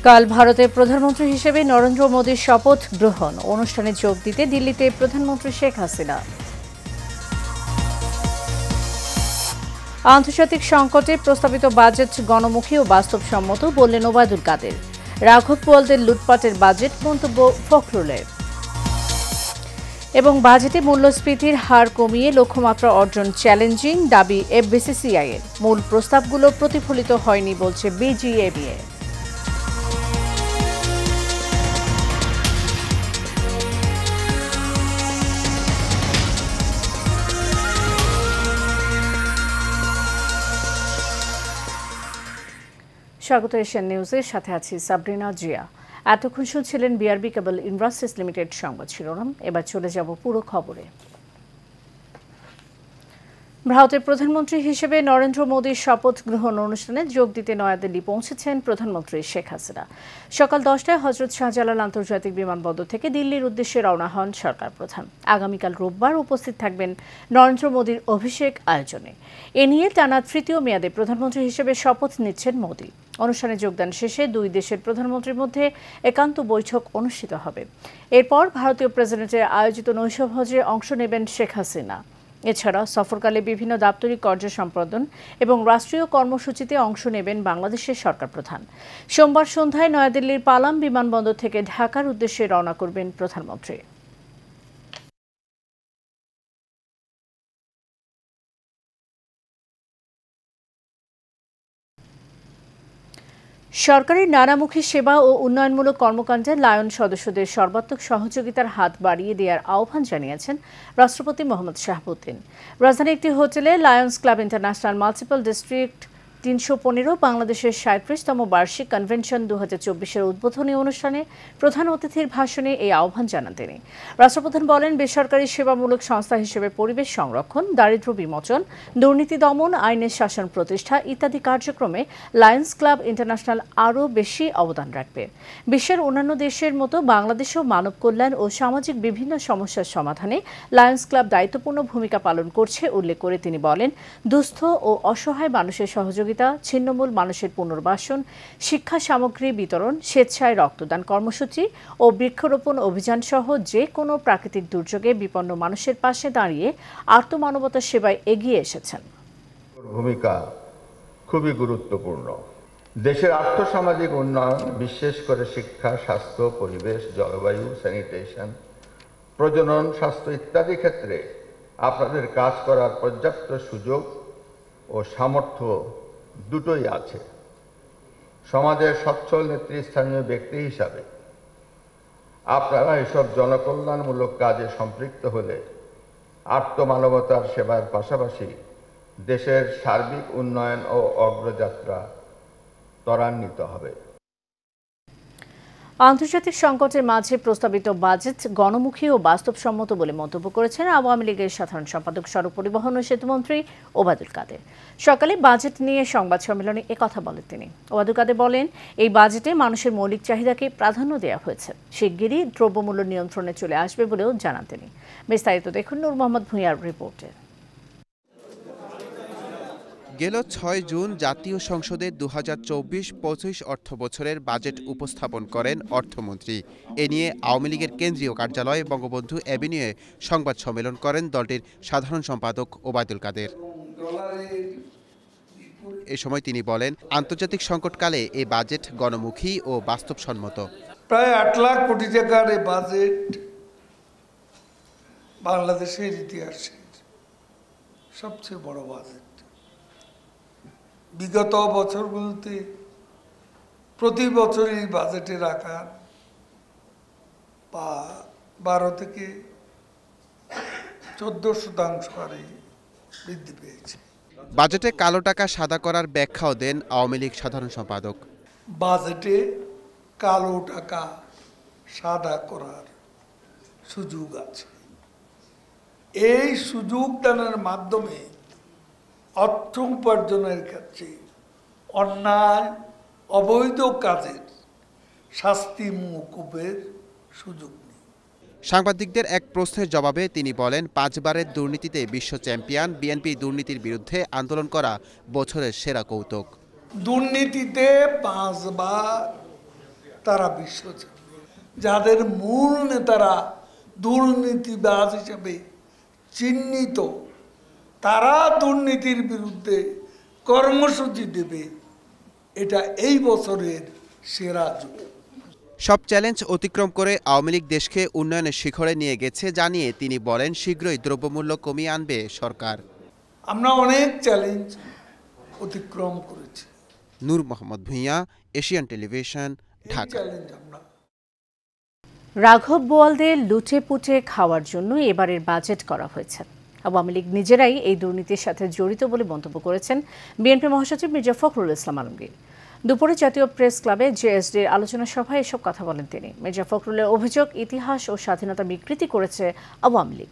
কাল ভারতের প্রধানমন্ত্রী হিসেবে নরেন্দ্র মোদীর শপথ গ্রহণ অনুষ্ঠানে যোগ দিতে দিল্লিতে প্রধানমন্ত্রী শেখ হাসিনা। আন্তর্জাতিক সংকটে প্রস্তাবিত বাজেট গণমুখী ও বাস্তবসম্মত বললেন ওবায়দুল কাদের। রাঘব বোয়ালদের লুটপাটের বাজেট মন্তব্য ফখরুলের। এবং বাজেটে মূল্যস্ফীতির হার কমিয়ে লক্ষ্যমাত্রা অর্জন চ্যালেঞ্জিং দাবি এফবিসিসিআই এর। মূল প্রস্তাবগুলো প্রতিফলিত হয়নি বলছে বিজিএমইএ। স্বাগত এশিয়ান নিউজের সাথে আছি সাবরিনা জিয়া। এতক্ষণ শুনছিলেন বিআরবি কেবল ইন্ডাস্ট্রিজ লিমিটেড সংবাদ শিরোনাম। এবার চলে যাব পুরো খবরে। ভারতের প্রধানমন্ত্রী হিসেবে নরেন্দ্র মোদীর শপথ গ্রহণ অনুষ্ঠানে যোগ দিতে নয়াদিল্লি পৌঁছেছেন প্রধানমন্ত্রী শেখ হাসিনা। সকাল 10টায় হজরত শাহজালাল আন্তর্জাতিক বিমানবন্দর থেকে দিল্লির উদ্দেশ্যে রওনা হন সরকার প্রধান। আগামীকাল রোববার উপস্থিত থাকবেন নরেন্দ্র মোদীর অভিষেক আয়োজনে। এ নিয়ে টানা তৃতীয় মেয়াদে প্রধানমন্ত্রী হিসেবে শপথ নিচ্ছেন মোদী। অনুষ্ঠানে যোগদান শেষে দুই দেশের প্রধানমন্ত্রীর মধ্যে একান্ত বৈঠক অনুষ্ঠিত হবে। এরপর ভারতীয় প্রেসিডেন্টের আয়োজিত নৈশভোজে অংশ নেবেন শেখ হাসিনা। এছাড়া সফরকালে বিভিন্ন দাপ্তরিক কার্য সম্পাদন এবং রাষ্ট্রীয় কর্মসূচিতে অংশ নেবেন বাংলাদেশের সরকার প্রধান। সোমবার সন্ধ্যায় নয়াদিল্লির পালাম বিমানবন্দর থেকে ঢাকার উদ্দেশ্যে রওনা করবেন প্রধানমন্ত্রী। সরকারের নানামুখী সেবা ও উন্নয়নমূলক কর্মকাণ্ডে লায়ন সদস্যদের সর্বাত্মক সহযোগিতার হাত বাড়িয়ে দেওয়ার আহ্বান জানিয়েছেন রাষ্ট্রপতি মোহাম্মদ শাহাবুদ্দিন। রাজধানীর একটি হোটেলে Lions club international multiple district 315 বাংলাদেশের 37তম বার্ষিক কনভেনশন 2024-এর উদ্বোধনী অনুষ্ঠানে প্রধান অতিথির ভাষণে এই আহ্বান জানান তিনি। রাষ্ট্রপ্রধান বলেন, বেসরকারি সেবামূলক সংস্থা হিসেবে পরিবেশ সংরক্ষণ, দারিদ্র্য বিমোচন, দুর্নীতি দমন, আইনের শাসন প্রতিষ্ঠা ইত্যাদি কার্যক্রমে লায়ন্স ক্লাব ইন্টারন্যাশনাল আরও বেশি অবদান রাখবে। বিশ্বের অন্যান্য দেশের মতো বাংলাদেশেও মানব কল্যাণ ও সামাজিক বিভিন্ন সমস্যার সমাধানে লায়ন্স ক্লাব দায়িত্বপূর্ণ ভূমিকা পালন করছে উল্লেখ করে তিনি বলেন, দুস্থ ও অসহায় মানুষের সহযোগিতা, ছিন্নমূল মানুষের পুনর্বাসন, শিক্ষা সামগ্রী বিতরণ, স্বেচ্ছায় রক্তদান কর্মসূচি ও বৃক্ষরোপণ অভিযান সহ যে কোনো প্রাকৃতিক দুর্যোগে বিপন্ন মানুষের পাশে দাঁড়িয়ে আর্তমানবতার সেবায় এগিয়ে এসেছেন। ভূমিকা খুবই গুরুত্বপূর্ণ। দেশের আর্থসামাজিক উন্নয়ন, বিশেষ করে শিক্ষা, স্বাস্থ্য, পরিবেশ, জলবায়ু, স্যানিটেশন, প্রজনন, স্বাস্থ্য ইত্যাদি ক্ষেত্রে আপনাদের কাজ করার পর্যাপ্ত সুযোগ ও সামর্থ্য দুটোই আছে। সমাজের সচ্ছল নেতৃস্থানীয় ব্যক্তি হিসাবে আপনারা এসব জনকল্যাণমূলক কাজে সম্পৃক্ত হলে আর্তমানবতার সেবার পাশাপাশি দেশের সার্বিক উন্নয়ন ও অগ্রযাত্রা ত্বরান্বিত হবে। আন্তর্জাতিক সংকটের মাঝে প্রস্তাবিত বাজেট গণমুখী ও বাস্তবসম্মত বলে মন্তব্য করেছেন আওয়ামী লীগের সাধারণ সম্পাদক, সড়ক পরিবহন ও সেতুমন্ত্রী ওবায়দুল কাদের। সকালে বাজেট নিয়ে সংবাদ সম্মেলনে একথা বলেন তিনি। ওবায়দুল কাদের বলেন, এই বাজেটে মানুষের মৌলিক চাহিদাকে প্রাধান্য দেওয়া হয়েছে। শিগগিরই দ্রব্যমূল্য নিয়ন্ত্রণে চলে আসবে বলেও জানান তিনি। বিস্তারিত দেখুন নূর মোহাম্মদ ভূঁইয়ার রিপোর্টে। গেল ৬ জুন জাতীয় সংসদে 2024-25 অর্থ বছরের বাজেট উপস্থাপন করেন অর্থমন্ত্রী। এ নিয়ে আওয়ামী লীগের কেন্দ্রীয় কার্যালয়ে বঙ্গবন্ধু অ্যাভিনিউয়ে সংবাদ সম্মেলন করেন দলটির সাধারণ সম্পাদক ওবায়দুল কাদের। এ সময় তিনি বলেন, আন্তর্জাতিক সংকটকালে এই বাজেট গণমুখী ও বাস্তবসম্মত। প্রায় 8 লাখ কোটি টাকার এই বাজেট বাংলাদেশের ইতিহাসের সবচেয়ে বড় বাজেট। বিগত বছরগুলোতে প্রতি বছরই বাজেটের আকার 12 থেকে 14% হারে বৃদ্ধি পেয়েছে। বাজেটে কালো টাকা সাদা করার ব্যাখ্যাও দেন আওয়ামী লীগ সাধারণ সম্পাদক। বাজেটে কালো টাকা সাদা করার সুযোগ আছে। এই সুযোগ দানের মাধ্যমে অর্থ উপার্জনের ক্ষেত্রে অন্যায় অবৈধ কাজের শাস্তি মওকুফের সুযোগ নেই। সাংবাদিকদের এক প্রশ্নের জবাবে তিনি বলেন, 5 বারের দুর্নীতিতে বিশ্ব চ্যাম্পিয়ন বিএনপি দুর্নীতির বিরুদ্ধে আন্দোলন করা বছরের সেরা কৌতুক। দুর্নীতিতে 5 বার তারা বিশ্ব চ্যাম্পিয়ন। যাদের মূল নেতারা দুর্নীতিবাজ হিসেবে চিহ্নিত, তারা দুর্নীতির বিরুদ্ধে কর্মসূচি দেবে, এটা এই বছরের সেরা যুগ। সব চ্যালেঞ্জ অতিক্রম করে আওয়ামী লীগ দেশকে উন্নয়নের শিখরে নিয়ে গেছে জানিয়ে তিনি বলেন, শীঘ্রই দ্রব্যমূল্য কমিয়ে আনবে সরকার। আমরা অনেক চ্যালেঞ্জ অতিক্রম করেছি। নূর মোহাম্মদ ভূঁইয়া, এশিয়ান টেলিভিশন, ঢাকা। রাঘব বোয়ালদের লুটে পুটে খাওয়ার জন্য এবারের বাজেট করা হয়েছে। আওয়ামী লীগ নিজেরাই এই দুর্নীতির সাথে জড়িত বলে মন্তব্য করেছেন বিএনপি মহাসচিব মির্জা ফখরুল ইসলাম আলমগীর। দুপুরে জাতীয় প্রেস ক্লাবে জেএসডির আলোচনা সভায় এসব কথা বলেন তিনি। মির্জা ফখরুলের অভিযোগ, ইতিহাস ও স্বাধীনতা বিকৃতি করেছে আওয়ামী লীগ।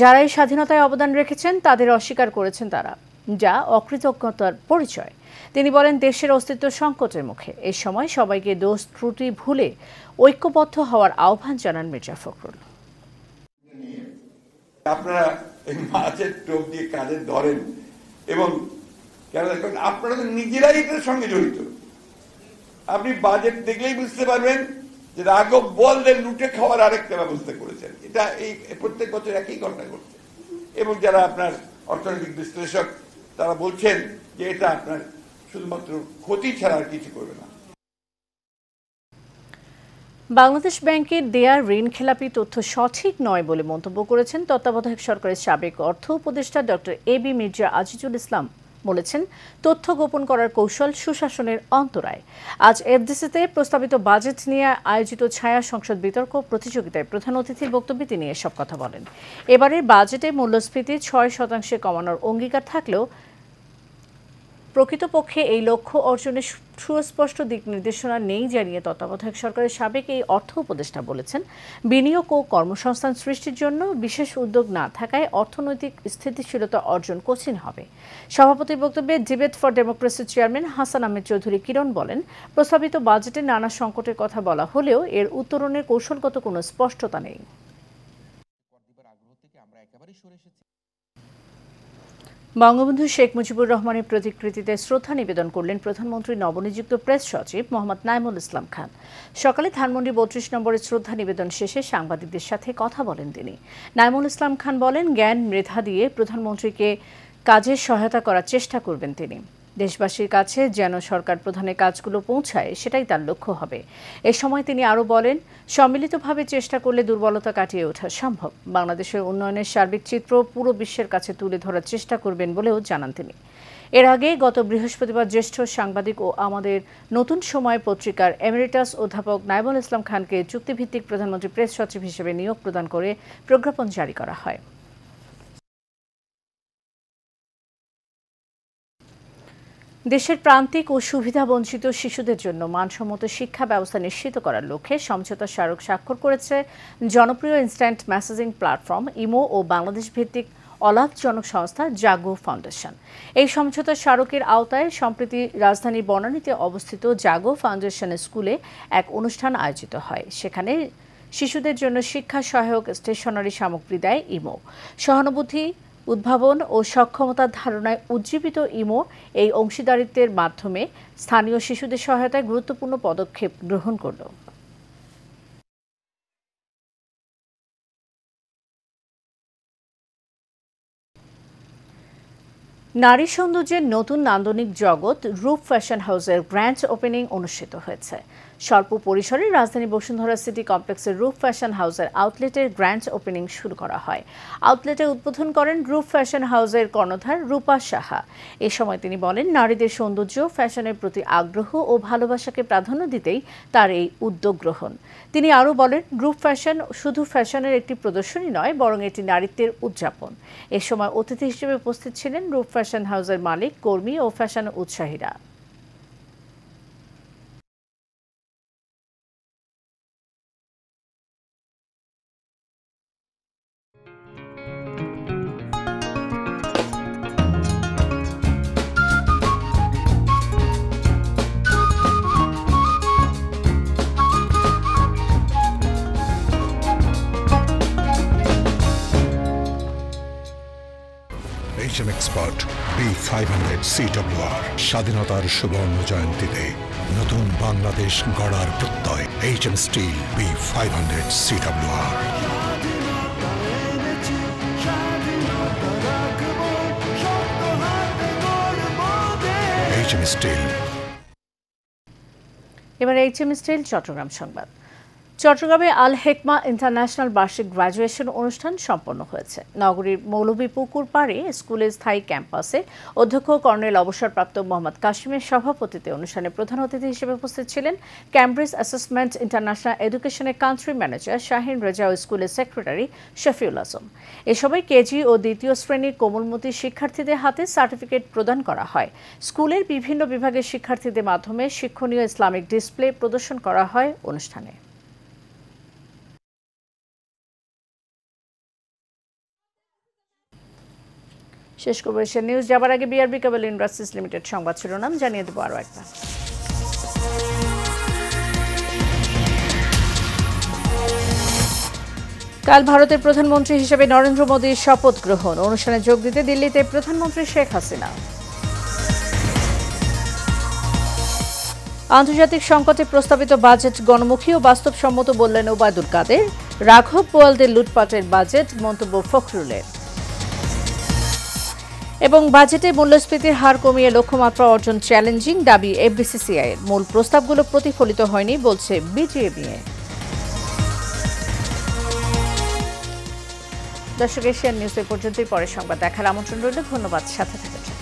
যারা এই স্বাধীনতায় অবদান রেখেছেন তাদের অস্বীকার করেছেন তারা, যা অকৃতজ্ঞতার পরিচয়। তিনি বলেন, দেশের অস্তিত্ব সংকটের মুখে। এই সময় সবাইকে দোষ ত্রুটি ভুলে ঐক্যবদ্ধ হওয়ার আহ্বান জানান মির্জা ফখরুল। আপনারা মাছের টোপ দিয়ে কাঁধে ধরেন এবং আপনারা তো নিজেরাই এটার সঙ্গে জড়িত। আপনি বাজেট দেখলেই বুঝতে পারবেন যে রাঘব বোয়ালদের লুটে খাওয়ার আরেকটা ব্যবস্থা করেছেন। এটা এই প্রত্যেক বছর একই ঘটনা ঘটছে এবং যারা আপনার অর্থনৈতিক বিশ্লেষক তারা বলছেন যে এটা আপনার শুধুমাত্র ক্ষতি ছাড়া আর কিছু করবে না। বাংলাদেশ ব্যাংকের দেয়া ঋণ খেলাপি তথ্য সঠিক নয় বলে মন্তব্য করেছেন তত্ত্বাবধায়ক সরকারের সাবেক অর্থ উপদেষ্টা ডক্টর এবি মির্জা আজিজুল ইসলাম। বলেছেন, তথ্য গোপন করার কৌশল সুশাসনের অন্তরায়। আজ এফডিসিতে প্রস্তাবিত বাজেট নিয়ে আয়োজিত ছায়া সংসদ বিতর্ক প্রতিযোগিতায় প্রধান অতিথির বক্তব্যে তিনি এসব কথা বলেন। এবারের বাজেটে মূল্যস্ফীতি 6% কমানোর অঙ্গীকার থাকলেও প্রকৃতপক্ষে এই লক্ষ্য অর্জনের সুস্পষ্ট দিক নির্দেশনা নেই জানিয়ে তত্ত্বাবধায়ক সরকারের সাবেক এই অর্থ উপদেষ্টা বলেছেন, বিনিয়োগ ও কর্মসংস্থান সৃষ্টির জন্য বিশেষ উদ্যোগ না থাকায় অর্থনৈতিক স্থিতিশীলতা অর্জন কঠিন হবে। সভাপতির বক্তব্যে ডিবেট ফর ডেমোক্রেসির চেয়ারম্যান হাসান আহমেদ চৌধুরী কিরণ বলেন, প্রস্তাবিত বাজেটে নানা সংকটের কথা বলা হলেও এর উত্তরণের কৌশলগত কোনো স্পষ্টতা নেই। বঙ্গবন্ধু শেখ মুজিবুর রহমানের প্রতিকৃতিতে শ্রদ্ধা নিবেদন করলেন প্রধানমন্ত্রী নবনিযুক্ত প্রেস সচিব মোহাম্মদ নাইমুল ইসলাম খান। সকালে ধানমন্ডি 32 নম্বরের শ্রদ্ধা নিবেদন শেষে সাংবাদিকদের সাথে কথা বলেন তিনি। নাইমুল ইসলাম খান বলেন, জ্ঞান মেধা দিয়ে প্রধানমন্ত্রীকে কাজে সহায়তা করার চেষ্টা করবেন তিনি। দেশবাসীর কাছে যেন সরকার প্রধানের কাজগুলো পৌঁছায় সেটাই তার লক্ষ্য হবে। এ সময় তিনি আরও বলেন, সম্মিলিতভাবে চেষ্টা করলে দুর্বলতা কাটিয়ে ওঠা সম্ভব। বাংলাদেশের উন্নয়নের সার্বিক চিত্র পুরো বিশ্বের কাছে তুলে ধরার চেষ্টা করবেন বলেও জানান তিনি। এর আগে গত বৃহস্পতিবার জ্যেষ্ঠ সাংবাদিক ও আমাদের নতুন সময় পত্রিকার এমেরিটাস অধ্যাপক নাইমুল ইসলাম খানকে চুক্তিভিত্তিক প্রধানমন্ত্রী প্রেস সচিব হিসেবে নিয়োগ প্রদান করে প্রজ্ঞাপন জারি করা হয়। দেশের প্রান্তিক ও সুবিধাবঞ্চিত শিশুদের জন্য মানসম্মত শিক্ষা ব্যবস্থা নিশ্চিত করার লক্ষ্যে সমঝোতা স্মারক স্বাক্ষর করেছে জনপ্রিয় ইনস্ট্যান্ট মেসেজিং প্ল্যাটফর্ম ইমো ও বাংলাদেশ ভিত্তিক অলাভজনক সংস্থা জাগো ফাউন্ডেশন। এই সমঝোতা স্মারকের আওতায় সম্প্রতি রাজধানীর বনানীতে অবস্থিত জাগো ফাউন্ডেশনের স্কুলে এক অনুষ্ঠান আয়োজিত হয়। সেখানে শিশুদের জন্য শিক্ষা সহায়ক স্টেশনারি সামগ্রী দেয় ইমো। সহানুভূতি, উদ্ভাবন ও সক্ষমতার ধারণায় উজ্জীবিত ইমো এই অংশীদারিত্বের মাধ্যমে স্থানীয় শিশুদের সহায়তায় গুরুত্বপূর্ণ পদক্ষেপ গ্রহণ করল। নারী সৌন্দর্যের নতুন নান্দনিক জগৎ রূপ ফ্যাশন হাউসের গ্র্যান্ড ওপেনিং অনুষ্ঠিত হয়েছে। স্বল্প পরিসরে রাজধানী বসুন্ধরা সিটি কমপ্লেক্সের রূপ ফ্যাশন হাউসের আউটলেটের গ্র্যান্ড ওপেনিং শুরু করা হয়। আউটলেটে উদ্বোধন করেন রূপ ফ্যাশন হাউসের কর্ণধার রূপা সাহা। এ সময় তিনি বলেন, নারীদের সৌন্দর্য, ফ্যাশনের প্রতি আগ্রহ ও ভালোবাসাকে প্রাধান্য দিতেই তার এই উদ্যোগ গ্রহণ। তিনি আরও বলেন, রূপ ফ্যাশন শুধু ফ্যাশনের একটি প্রদর্শনী নয়, বরং এটি নারীত্বের উদযাপন। এ সময় অতিথি হিসেবে উপস্থিত ছিলেন রূপ ফ্যাশন হাউসের মালিক, কর্মী ও fashion উৎসাহীরা। HM Expert B500 CWR স্বাধীনতার সুবর্ণ জয়ন্তীতে নতুন বাংলাদেশ গড়ার প্রত্যয় HM Steel B500 CWR। HM Steel। এবার HM Steel চট্টগ্রাম সংবাদ। চট্টগ্রামে আল হেকমা ইন্টারন্যাশনাল বার্ষিক গ্র্যাজুয়েশন অনুষ্ঠান সম্পন্ন হয়েছে। নগরীর মৌলভীপুকুর পাড়ে স্কুলের স্থায়ী ক্যাম্পাসে অধ্যক্ষ কর্নেল অবসরপ্রাপ্ত মোহাম্মদ কাশিমের সভাপতিত্বে অনুষ্ঠানে প্রধান অতিথি হিসেবে উপস্থিত ছিলেন ক্যামব্রিজ অ্যাসেসমেন্ট ইন্টারন্যাশনাল এডুকেশনের কান্ট্রি ম্যানেজার শাহিন রেজা ও স্কুলের সেক্রেটারি শফিউল আজম। এ সময় কেজি ও দ্বিতীয় শ্রেণীর কোমলমতি শিক্ষার্থীদের হাতে সার্টিফিকেট প্রদান করা হয়। স্কুলের বিভিন্ন বিভাগের শিক্ষার্থীদের মাধ্যমে শিক্ষণীয় ইসলামিক ডিসপ্লে প্রদর্শন করা হয় অনুষ্ঠানে। শেষ করবো এশিয়ান নিউজ। যাবার আগে বিআরবি কেবল ইন্ডাস্ট্রিজ লিমিটেড সংবাদ শিরোনাম জানিয়ে দেবো আরও একবার। কাল ভারতের প্রধানমন্ত্রী হিসেবে নরেন্দ্র মোদীর শপথ গ্রহণ। অনুষ্ঠানে যোগ দিতে দিল্লিতে প্রধানমন্ত্রী শেখ হাসিনা। আন্তর্জাতিক সংকটে প্রস্তাবিত বাজেট গণমুখী ও বাস্তবসম্মত বললেন ওবায়দুল কাদের। রাঘব বোয়ালদের লুটপাটের বাজেট মন্তব্য ফখরুলের। এবং বাজেটে মূল্যস্ফীতির হার কমিয়ে লক্ষ্যমাত্রা অর্জন চ্যালেঞ্জিং, দাবি এফবিসিসিআই এর। মূল প্রস্তাবগুলো প্রতিফলিত হয়নি বলছে বিজিএমইএ। দর্শক, এশিয়ান নিউজ এ পর্যন্তই। পরের সংবাদ দেখার আমন্ত্রণ রইল। ধন্যবাদ, সাথে থাকার জন্য।